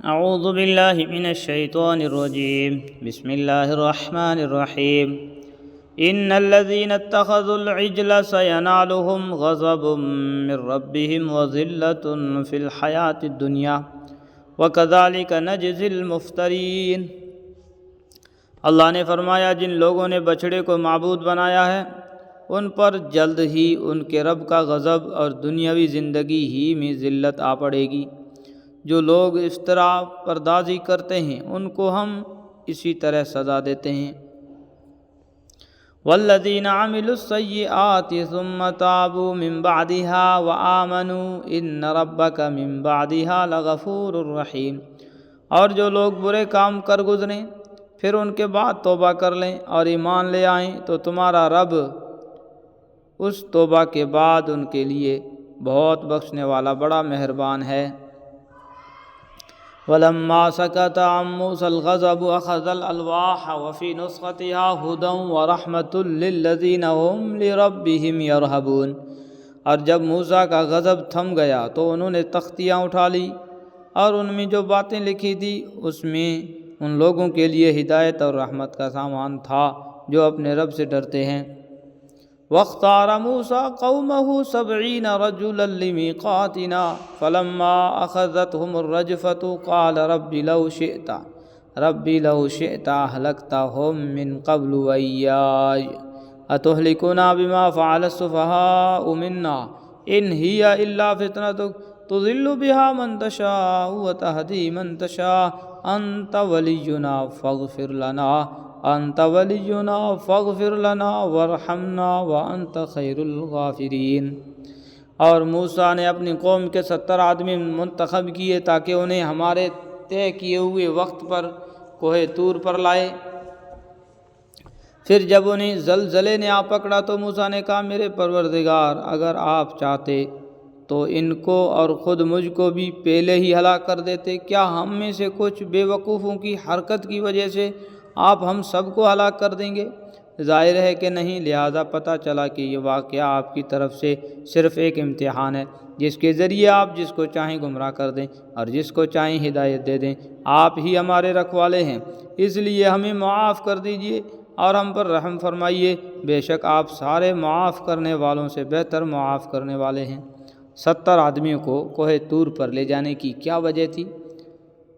اعوذ باللہ من الشیطان الرجیم بسم اللہ الرحمن الرحیم ان الذین اتخذوا العجل سینالهم غضب من ربهم وذلة فی الحیاۃ الدنیا وکذالک نجزی المفترین۔ اللہ نے فرمایا جن لوگوں نے بچھڑے کو معبود بنایا ہے ان پر جلد ہی ان کے رب کا غضب اور دنیاوی زندگی ہی میں ذلت آ پڑے گی۔ جو لوگ افطرا پردازی کرتے ہیں ان کو ہم اسی طرح سزا دیتے ہیں۔ والذین عملوا السیئات ثم تابوا من بعدها وآمنوا ان ربک من بعدها لغفور رحیم۔ اور جو لوگ برے کام کر گزریں پھر ان کے بعد توبہ کر لیں اور ایمان لے آئیں تو تمہارا رب اس توبہ کے بعد ان کے لیے بہت بخشنے والا بڑا مہربان ہے۔ وَلَمَّا سَكَتَ عَن مُوسَى الْغَضَبُ أَخَذَ الْأَلْوَاحَ وَفِي نُسْخَتِهَا هُدًى وَرَحْمَةٌ لِّلَّذِينَ هُمْ لِرَبِّهِمْ يَرْهَبُونَ۔ اور جب موسیٰ کا غضب تھم گیا تو انہوں نے تختیاں اٹھا لی اور ان میں جو باتیں لکھی تھی اس میں ان لوگوں کے لیے ہدایت اور رحمت کا سامان تھا جو اپنے رب سے ڈرتے ہیں۔ وَاخْتَارَ مُوسَىٰ قَوْمَهُ 70 رَجُلًا لِمِيقَاتِنَا فَلَمَّا أَخَذَتْهُمُ الرَّجْفَةُ قَالَ رَبِّ لَوْ شِئْتَ أَهْلَكْتَهُم مِّن قَبْلُ وَإِيَّايَ أَتُهْلِكُنَا بِمَا فَعَلَ السُّفَهَاءُ مِنَّا إِنْ هِيَ إِلَّا فِتْنَتُكَ تُضِلُّ بِهَا مَن تَشَاءُ وَتَهْدِي مَن تَشَاءُ أنت ولینا فاغفر لنا وارحمنا وانت خیر الغافرین۔ اور موسیٰ نے اپنی قوم کے 70 آدمی منتخب کیے تاکہ انہیں ہمارے طے کیے ہوئے وقت پر کوہ طور پر لائے۔ پھر جب انہیں زلزلے نے آ پکڑا تو موسیٰ نے کہا میرے پروردگار اگر آپ چاہتے تو ان کو اور خود مجھ کو بھی پہلے ہی ہلاک کر دیتے۔ کیا ہم میں سے کچھ بے وقوفوں کی حرکت کی وجہ سے آپ ہم سب کو ہلاک کر دیں گے؟ ظاہر ہے کہ نہیں، لہٰذا پتہ چلا کہ یہ واقعہ آپ کی طرف سے صرف ایک امتحان ہے جس کے ذریعے آپ جس کو چاہیں گمراہ کر دیں اور جس کو چاہیں ہدایت دے دیں۔ آپ ہی ہمارے رکھوالے ہیں، اس لیے ہمیں معاف کر دیجئے اور ہم پر رحم فرمائیے، بے شک آپ سارے معاف کرنے والوں سے بہتر معاف کرنے والے ہیں۔ 70 آدمیوں کو کوہ طور پر لے جانے کی کیا وجہ تھی؟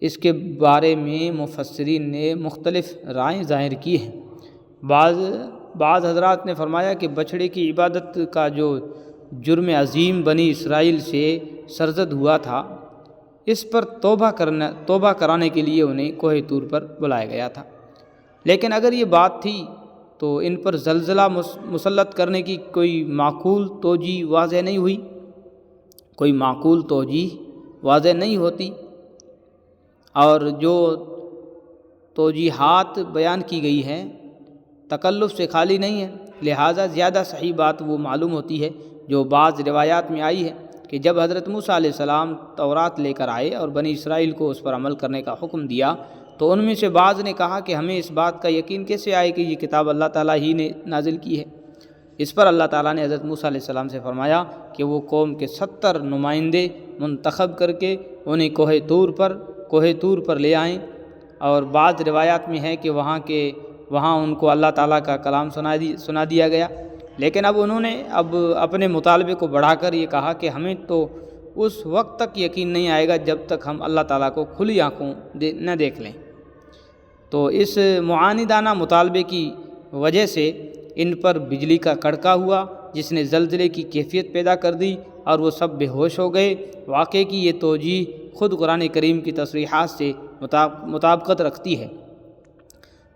اس کے بارے میں مفسرین نے مختلف رائیں ظاہر کی ہیں۔ بعض حضرات نے فرمایا کہ بچھڑے کی عبادت کا جو جرم عظیم بنی اسرائیل سے سرزد ہوا تھا اس پر توبہ کرانے کے لیے انہیں کوہ طور پر بلایا گیا تھا۔ لیکن اگر یہ بات تھی تو ان پر زلزلہ مسلط کرنے کی کوئی معقول توجیہ واضح نہیں ہوئی، کوئی معقول توجیہ واضح نہیں ہوتی، اور جو توجیحات بیان کی گئی ہیں تکلف سے خالی نہیں ہے، لہٰذا زیادہ صحیح بات وہ معلوم ہوتی ہے جو بعض روایات میں آئی ہے کہ جب حضرت موسیٰ علیہ السلام تورات لے کر آئے اور بنی اسرائیل کو اس پر عمل کرنے کا حکم دیا تو ان میں سے بعض نے کہا کہ ہمیں اس بات کا یقین کیسے آئے کہ یہ کتاب اللہ تعالیٰ ہی نے نازل کی ہے؟ اس پر اللہ تعالیٰ نے حضرت موسیٰ علیہ السلام سے فرمایا کہ وہ قوم کے 70 نمائندے منتخب کر کے انہیں کوہ طور پر لے آئیں، اور بعض روایات میں ہے کہ وہاں ان کو اللہ تعالیٰ کا کلام سنا دیا گیا۔ لیکن اب انہوں نے اپنے مطالبے کو بڑھا کر یہ کہا کہ ہمیں تو اس وقت تک یقین نہیں آئے گا جب تک ہم اللہ تعالیٰ کو کھلی آنکھوں نہ دیکھ لیں۔ تو اس معاندانہ مطالبے کی وجہ سے ان پر بجلی کا کڑکا ہوا جس نے زلزلے کی کیفیت پیدا کر دی اور وہ سب بے ہوش ہو گئے۔ واقعے کی یہ توجیہ خود قرآن کریم کی تصریحات سے مطابقت رکھتی ہے۔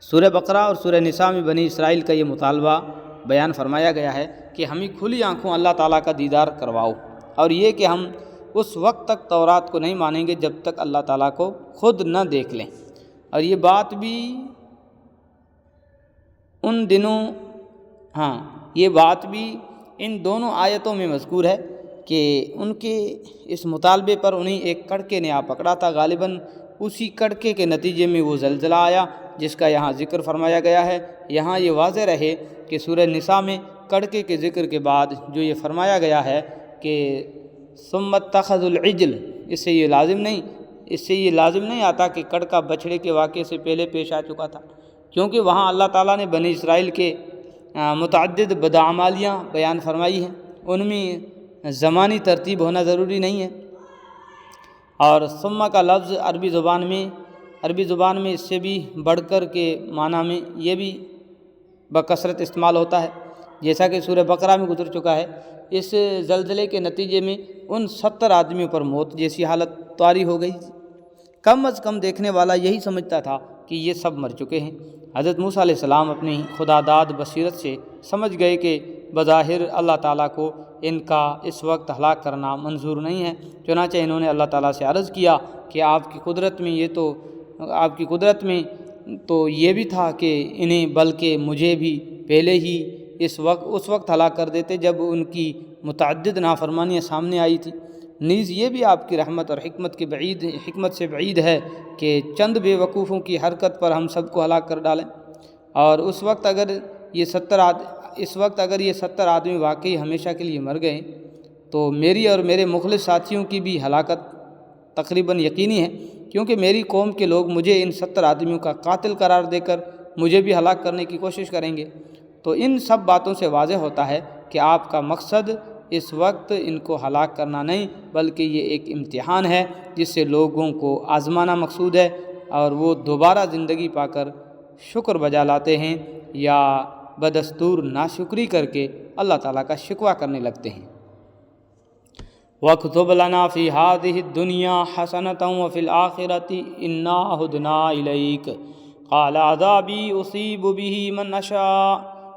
سورہ بقرہ اور سورہ نساء میں بنی اسرائیل کا یہ مطالبہ بیان فرمایا گیا ہے کہ ہمیں کھلی آنکھوں اللہ تعالیٰ کا دیدار کرواؤ، اور یہ کہ ہم اس وقت تک تورات کو نہیں مانیں گے جب تک اللہ تعالیٰ کو خود نہ دیکھ لیں۔ اور یہ بات بھی ان دونوں آیتوں میں مذکور ہے کہ ان کے اس مطالبے پر انہیں ایک کڑکے نے آ پکڑا تھا، غالباً اسی کڑکے کے نتیجے میں وہ زلزلہ آیا جس کا یہاں ذکر فرمایا گیا ہے۔ یہاں یہ واضح رہے کہ سورہ نساء میں کڑکے کے ذکر کے بعد جو یہ فرمایا گیا ہے کہ ثم اتخذوا العجل، اس سے یہ لازم نہیں اس سے یہ لازم نہیں آتا کہ کڑکا بچھڑے کے واقعے سے پہلے پیش آ چکا تھا، کیونکہ وہاں اللہ تعالیٰ نے بنی اسرائیل کے متعدد بدعمالیاں بیان فرمائی ہیں، ان میں زمانی ترتیب ہونا ضروری نہیں ہے۔ اور ثم کا لفظ عربی زبان میں اس سے بھی بڑھ کر کے معنی میں یہ بھی بکثرت استعمال ہوتا ہے، جیسا کہ سورہ بقرہ میں گزر چکا ہے۔ اس زلزلے کے نتیجے میں ان 70 آدمیوں پر موت جیسی حالت طاری ہو گئی، کم از کم دیکھنے والا یہی سمجھتا تھا کہ یہ سب مر چکے ہیں۔ حضرت موسیٰ علیہ السلام اپنی خداداد بصیرت سے سمجھ گئے کہ بظاہر اللہ تعالیٰ کو ان کا اس وقت ہلاک کرنا منظور نہیں ہے، چنانچہ انہوں نے اللہ تعالیٰ سے عرض کیا کہ آپ کی قدرت میں تو یہ بھی تھا کہ انہیں بلکہ مجھے بھی پہلے ہی اس وقت ہلاک کر دیتے جب ان کی متعدد نافرمانیاں سامنے آئی تھی۔ نیز یہ بھی آپ کی رحمت اور حکمت سے بعید ہے کہ چند بے وقوفوں کی حرکت پر ہم سب کو ہلاک کر ڈالیں، اور اس وقت اگر یہ 70 آدمی واقعی ہمیشہ کے لیے مر گئے تو میری اور میرے مخلص ساتھیوں کی بھی ہلاکت تقریباً یقینی ہے، کیونکہ میری قوم کے لوگ مجھے ان 70 آدمیوں کا قاتل قرار دے کر مجھے بھی ہلاک کرنے کی کوشش کریں گے۔ تو ان سب باتوں سے واضح ہوتا ہے کہ آپ کا مقصد اس وقت ان کو ہلاک کرنا نہیں، بلکہ یہ ایک امتحان ہے جس سے لوگوں کو آزمانا مقصود ہے، اور وہ دوبارہ زندگی پا کر شکر بجا لاتے ہیں یا بدستور ناشکری کر کے اللہ تعالیٰ کا شکوہ کرنے لگتے ہیں۔ وَاكْتُبْ لَنَا فِي هَذِهِ الدُّنْيَا حَسَنَةً وَفِي الْآخِرَةِ إِنَّا هُدْنَا إِلَيْكَ قَالَ عَذَابِي أُصِيبُ بِهِ مَنْ أَشَاءُ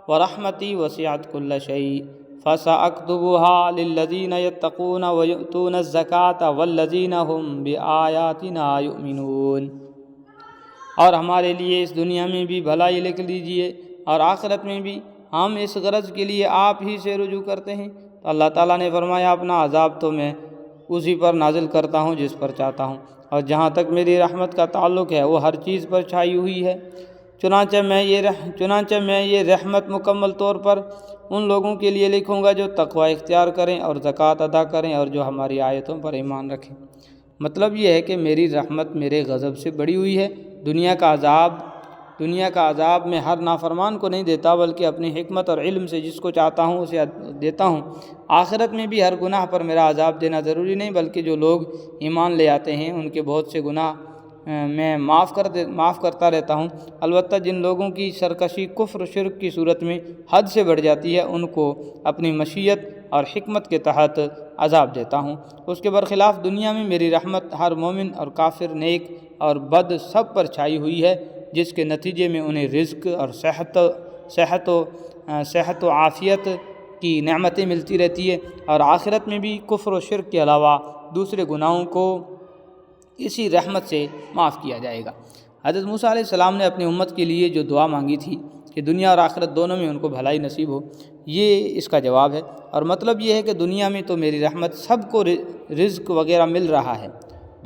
وَرَحْمَتِي وَسِعَتْ كُلَّ شَيْءٍ فَسَأَكْتُبُهَا لِلَّذِينَ يَتَّقُونَ وَيُؤْتُونَ الزَّكَاةَ وَالَّذِينَ هُمْ بِآيَاتِنَا يُؤْمِنُونَ۔ اور ہمارے لیے اس دنیا میں بھی بھلائی لکھ لیجئے اور آخرت میں بھی، ہم اس غرض کے لیے آپ ہی سے رجوع کرتے ہیں۔ تو اللہ تعالیٰ نے فرمایا اپنا عذاب تو میں اسی پر نازل کرتا ہوں جس پر چاہتا ہوں، اور جہاں تک میری رحمت کا تعلق ہے وہ ہر چیز پر چھائی ہوئی ہے۔ چنانچہ میں یہ رحمت مکمل طور پر ان لوگوں کے لیے لکھوں گا جو تقوی اختیار کریں اور زکوٰۃ ادا کریں اور جو ہماری آیتوں پر ایمان رکھیں۔ مطلب یہ ہے کہ میری رحمت میرے غضب سے بڑی ہوئی ہے۔ دنیا کا عذاب میں ہر نافرمان کو نہیں دیتا، بلکہ اپنی حکمت اور علم سے جس کو چاہتا ہوں اسے دیتا ہوں۔ آخرت میں بھی ہر گناہ پر میرا عذاب دینا ضروری نہیں، بلکہ جو لوگ ایمان لے آتے ہیں ان کے بہت سے گناہ میں معاف کرتا رہتا ہوں۔ البتہ جن لوگوں کی سرکشی کفر و شرک کی صورت میں حد سے بڑھ جاتی ہے ان کو اپنی مشیت اور حکمت کے تحت عذاب دیتا ہوں۔ اس کے برخلاف دنیا میں میری رحمت ہر مومن اور کافر، نیک اور بد سب پر چھائی ہوئی ہے، جس کے نتیجے میں انہیں رزق اور صحت و عافیت کی نعمتیں ملتی رہتی ہے، اور آخرت میں بھی کفر و شرک کے علاوہ دوسرے گناہوں کو اسی رحمت سے معاف کیا جائے گا۔ حضرت موسیٰ علیہ السلام نے اپنی امت کے لیے جو دعا مانگی تھی کہ دنیا اور آخرت دونوں میں ان کو بھلائی نصیب ہو، یہ اس کا جواب ہے، اور مطلب یہ ہے کہ دنیا میں تو میری رحمت سب کو رزق وغیرہ مل رہا ہے،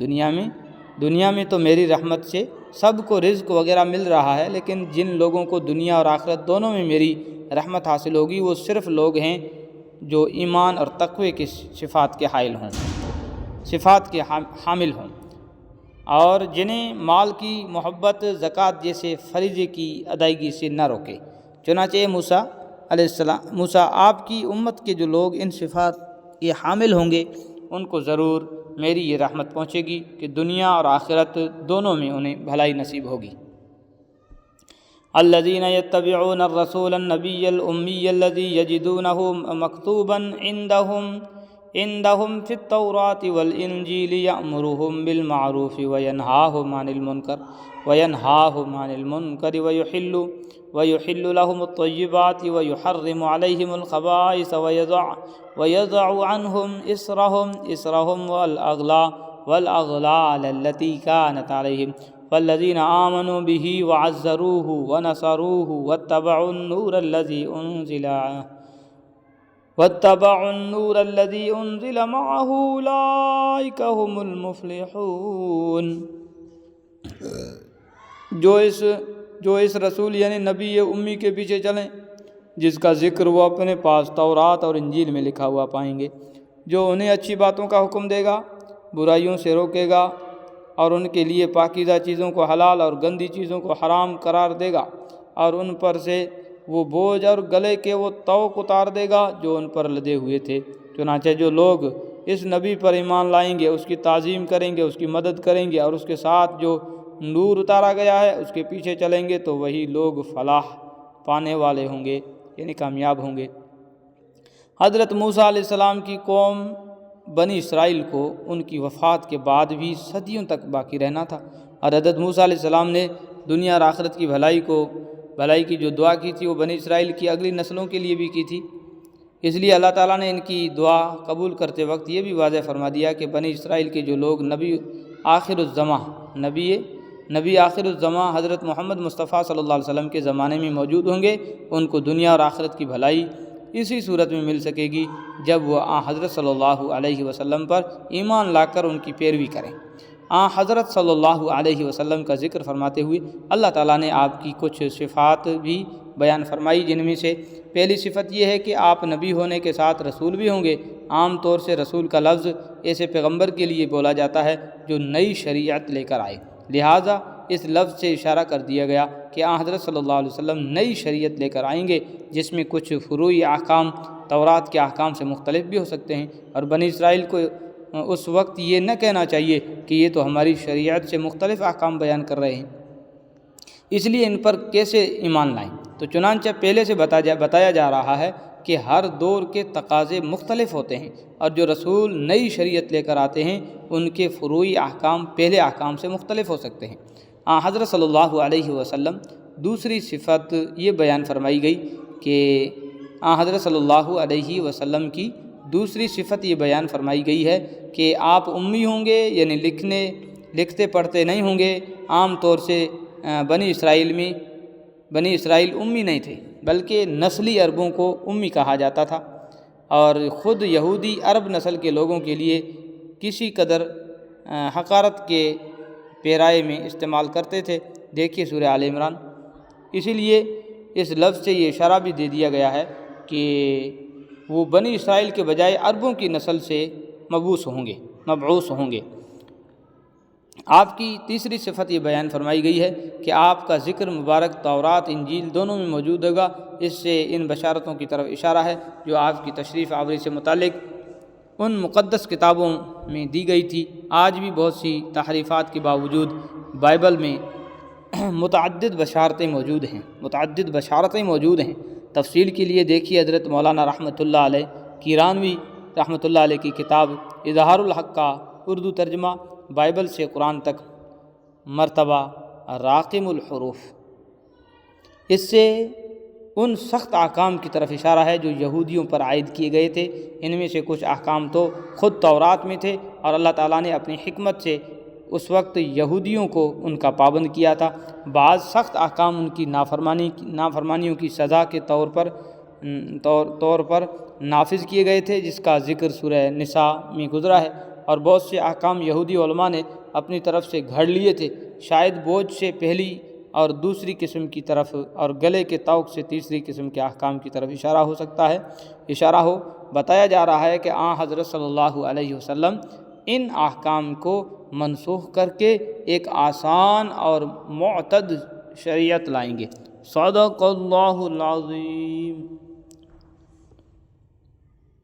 دنیا میں تو میری رحمت سے سب کو رزق وغیرہ مل رہا ہے، لیکن جن لوگوں کو دنیا اور آخرت دونوں میں میری رحمت حاصل ہوگی وہ صرف لوگ ہیں جو ایمان اور تقوی کی صفات کے حامل ہوں، اور جنہیں مال کی محبت زکوٰۃ جیسے فریضے کی ادائیگی سے نہ روکے۔ چنانچہ موسیٰ آپ کی امت کے جو لوگ ان صفات کے حامل ہوں گے ان کو ضرور میری یہ رحمت پہنچے گی کہ دنیا اور آخرت دونوں میں انہیں بھلائی نصیب ہوگی۔ الذين يتبعون الرسول النبي الأمي الذي يجدونه مكتوبا عندهم في التوراة والإنجيل يأمرهم بالمعروف وينهاهم عن المنكر ويحل لهم الطيبات ويحرم عليهم الخبائث ويضع عنهم إصرهم والأغلال التي كانت عليهم والذين آمنوا به وعزروه ونصروه واتبعوا النور الذي أنزل معه أولئك هم المفلحون۔ جو اس رسول یعنی نبی امی کے پیچھے چلیں جس کا ذکر وہ اپنے پاس تورات اور انجیل میں لکھا ہوا پائیں گے، جو انہیں اچھی باتوں کا حکم دے گا، برائیوں سے روکے گا اور ان کے لیے پاکیزہ چیزوں کو حلال اور گندی چیزوں کو حرام قرار دے گا، اور ان پر سے وہ بوجھ اور گلے کے وہ طوق اتار دے گا جو ان پر لدے ہوئے تھے۔ چنانچہ جو لوگ اس نبی پر ایمان لائیں گے، اس کی تعظیم کریں گے، اس کی مدد کریں گے، اور اس کے ساتھ جو نور اتارا گیا ہے اس کے پیچھے چلیں گے، تو وہی لوگ فلاح پانے والے ہوں گے، یعنی کامیاب ہوں گے۔ حضرت موسیٰ علیہ السلام کی قوم بنی اسرائیل کو ان کی وفات کے بعد بھی صدیوں تک باقی رہنا تھا، اور حضرت موسیٰ علیہ السلام نے دنیا اور آخرت کی بھلائی کی جو دعا کی تھی وہ بنی اسرائیل کی اگلی نسلوں کے لیے بھی کی تھی۔ اس لیے اللہ تعالیٰ نے ان کی دعا قبول کرتے وقت یہ بھی واضح فرما دیا کہ بنی اسرائیل کے جو لوگ نبی آخر الزماں حضرت محمد مصطفیٰ صلی اللہ علیہ وسلم کے زمانے میں موجود ہوں گے، ان کو دنیا اور آخرت کی بھلائی اسی صورت میں مل سکے گی جب وہ حضرت صلی اللہ علیہ وسلم پر ایمان لا کر ان کی پیروی کریں۔ حضرت صلی اللہ علیہ وسلم کا ذکر فرماتے ہوئے اللہ تعالیٰ نے آپ کی کچھ صفات بھی بیان فرمائی، جن میں سے پہلی صفت یہ ہے کہ آپ نبی ہونے کے ساتھ رسول بھی ہوں گے۔ عام طور سے رسول کا لفظ ایسے پیغمبر کے لیے بولا جاتا ہے جو نئی شریعت لے کر آئے، لہٰذا اس لفظ سے اشارہ کر دیا گیا کہ حضرت صلی اللہ علیہ وسلم نئی شریعت لے کر آئیں گے، جس میں کچھ فروعی احکام تورات کے احکام سے مختلف بھی ہو سکتے ہیں، اور بنی اسرائیل کو اس وقت یہ نہ کہنا چاہیے کہ یہ تو ہماری شریعت سے مختلف احکام بیان کر رہے ہیں، اس لیے ان پر کیسے ایمان لائیں۔ تو چنانچہ پہلے سے بتایا جا رہا ہے کہ ہر دور کے تقاضے مختلف ہوتے ہیں، اور جو رسول نئی شریعت لے کر آتے ہیں ان کے فروعی احکام پہلے احکام سے مختلف ہو سکتے ہیں۔ حضرت صلی اللہ علیہ وسلم دوسری صفت یہ بیان فرمائی گئی کہ حضرت صلی اللہ علیہ وسلم کی دوسری صفت یہ بیان فرمائی گئی ہے کہ آپ امی ہوں گے، یعنی لکھتے پڑھتے نہیں ہوں گے۔ عام طور سے بنی اسرائیل امی نہیں تھے، بلکہ نسلی عربوں کو امی کہا جاتا تھا، اور خود یہودی عرب نسل کے لوگوں کے لیے کسی قدر حقارت کے پیرائے میں استعمال کرتے تھے۔ دیکھیے سورہ آل عمران۔ اسی لیے اس لفظ سے یہ اشارہ بھی دے دیا گیا ہے کہ وہ بنی اسرائیل کے بجائے عربوں کی نسل سے مبعوث ہوں گے۔ آپ کی تیسری صفت یہ بیان فرمائی گئی ہے کہ آپ کا ذکر مبارک تورات انجیل دونوں میں موجود ہوگا۔ اس سے ان بشارتوں کی طرف اشارہ ہے جو آپ کی تشریف آوری سے متعلق ان مقدس کتابوں میں دی گئی تھی۔ آج بھی بہت سی تحریفات کے باوجود بائبل میں متعدد بشارتیں موجود ہیں۔ تفصیل کے لیے دیکھیے حضرت مولانا رحمۃ اللہ علیہ کیرانوی رحمۃ اللہ علیہ کی کتاب اظہار الحق کا اردو ترجمہ، بائبل سے قرآن تک مرتبہ راقم الحروف۔ اس سے ان سخت احکام کی طرف اشارہ ہے جو یہودیوں پر عائد کیے گئے تھے۔ ان میں سے کچھ احکام تو خود تورات میں تھے، اور اللہ تعالیٰ نے اپنی حکمت سے اس وقت یہودیوں کو ان کا پابند کیا تھا۔ بعض سخت احکام ان کی نافرمانیوں کی سزا کے طور پر نافذ کیے گئے تھے، جس کا ذکر سورہ نساء میں گزرا ہے، اور بہت سے احکام یہودی علماء نے اپنی طرف سے گھڑ لیے تھے۔ شاید بوجھ سے پہلی اور دوسری قسم کی طرف، اور گلے کے طوق سے تیسری قسم کے احکام کی طرف بتایا جا رہا ہے کہ حضرت صلی اللہ علیہ وسلم ان احکام کو منسوخ کر کے ایک آسان اور معتد شریعت لائیں گے۔ صدق اللہ العظیم۔